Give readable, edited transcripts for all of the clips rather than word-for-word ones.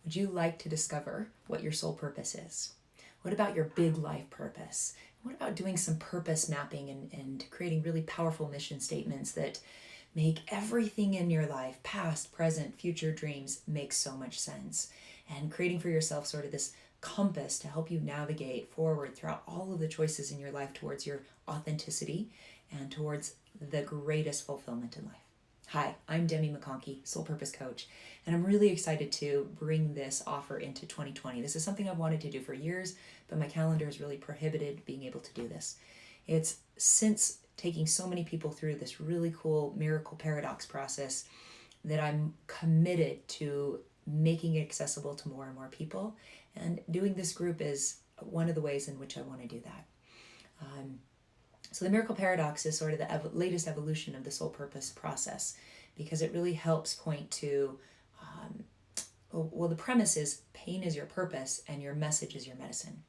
Would you like to discover what your soul purpose is? What about your big life purpose? What about doing some purpose mapping and creating really powerful mission statements that make everything in your life, past, present, future dreams, make so much sense? And creating for yourself sort of this compass to help you navigate forward throughout all of the choices in your life towards your authenticity and towards the greatest fulfillment in life. Hi, I'm Demi McConkey, Soul Purpose Coach, and I'm really excited to bring this offer into 2020. This is something I've wanted to do for years, but my calendar has really prohibited being able to do this. It's since taking so many people through this really cool miracle paradox process that I'm committed to making it accessible to more and more people, and doing this group is one of the ways in which I want to do that. So the miracle paradox is sort of the latest evolution of the soul purpose process, because it really helps point to, the premise is pain is your purpose and your message is your medicine.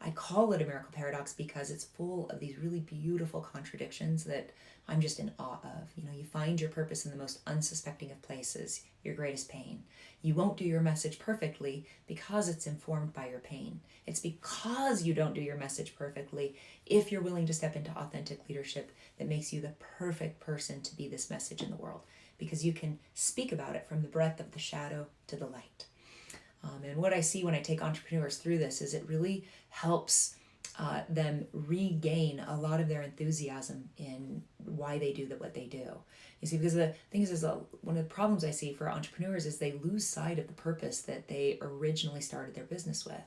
I call it a miracle paradox because it's full of these really beautiful contradictions that I'm just in awe of. You find your purpose in the most unsuspecting of places, your greatest pain. You won't do your message perfectly because it's informed by your pain. It's because you don't do your message perfectly, if you're willing to step into authentic leadership, that makes you the perfect person to be this message in the world, because you can speak about it from the breadth of the shadow to the light. And what I see when I take entrepreneurs through this is it really helps them regain a lot of their enthusiasm in why they do what they do. You see, because the thing is one of the problems I see for entrepreneurs is they lose sight of the purpose that they originally started their business with.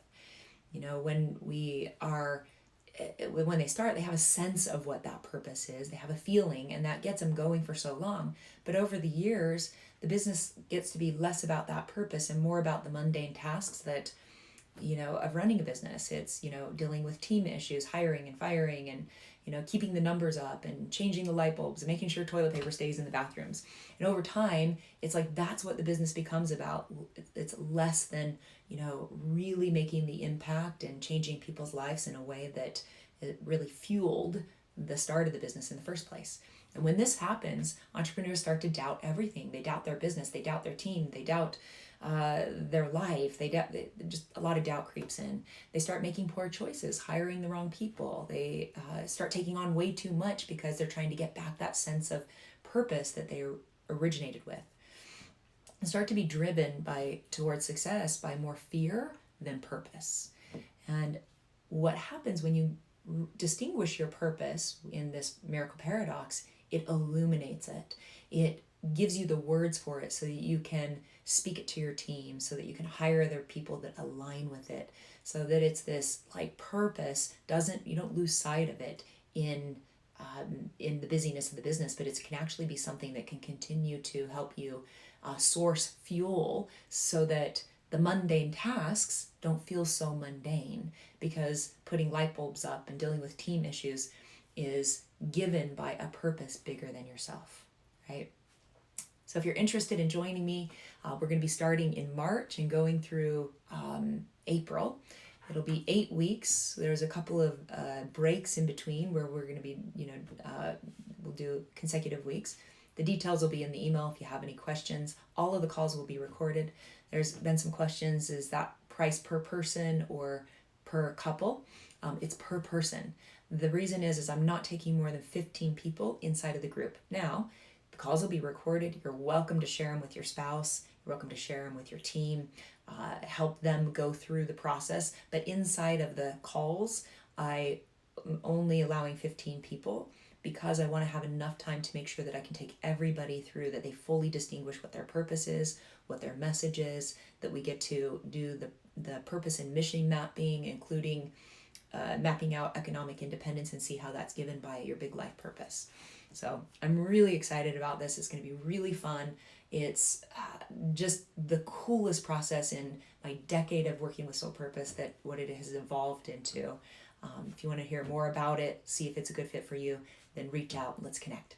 When they start, they have a sense of what that purpose is. They have a feeling, and that gets them going for so long. But over the years, the business gets to be less about that purpose and more about the mundane tasks that, of running a business. It's, dealing with team issues, hiring and firing, and, keeping the numbers up and changing the light bulbs and making sure toilet paper stays in the bathrooms. And over time, it's like that's what the business becomes about. It's less than, really making the impact and changing people's lives in a way that it really fueled the start of the business in the first place. And when this happens, entrepreneurs start to doubt everything. They doubt their business, they doubt their team, they doubt their life. Just a lot of doubt creeps in. They start making poor choices, hiring the wrong people. They start taking on way too much because they're trying to get back that sense of purpose that they originated with. And start to be driven towards success by more fear than purpose. And what happens when you distinguish your purpose in this miracle paradox, it illuminates it. It gives you the words for it so that you can speak it to your team, so that you can hire other people that align with it, so that it's this purpose you don't lose sight of it in the busyness of the business, but it can actually be something that can continue to help you source fuel so that the mundane tasks don't feel so mundane, because putting light bulbs up and dealing with team issues is given by a purpose bigger than yourself, right? So if you're interested in joining me, we're going to be starting in March and going through April. It'll be 8 weeks. There's a couple of breaks in between where we're going to be, we'll do consecutive weeks. The details will be in the email if you have any questions. All of the calls will be recorded. There's been some questions, is that price per person or per couple? It's per person. The reason is I'm not taking more than 15 people inside of the group. Now, the calls will be recorded. You're welcome to share them with your spouse. You're welcome to share them with your team. Help them go through the process. But inside of the calls, I am only allowing 15 people, because I want to have enough time to make sure that I can take everybody through, that they fully distinguish what their purpose is, what their message is, that we get to do the purpose and mission mapping, including mapping out economic independence, and see how that's given by your big life purpose. So I'm really excited about this. It's going to be really fun. It's just the coolest process in my decade of working with Soul Purpose, that what it has evolved into. If you want to hear more about it, see if it's a good fit for you, then reach out and let's connect.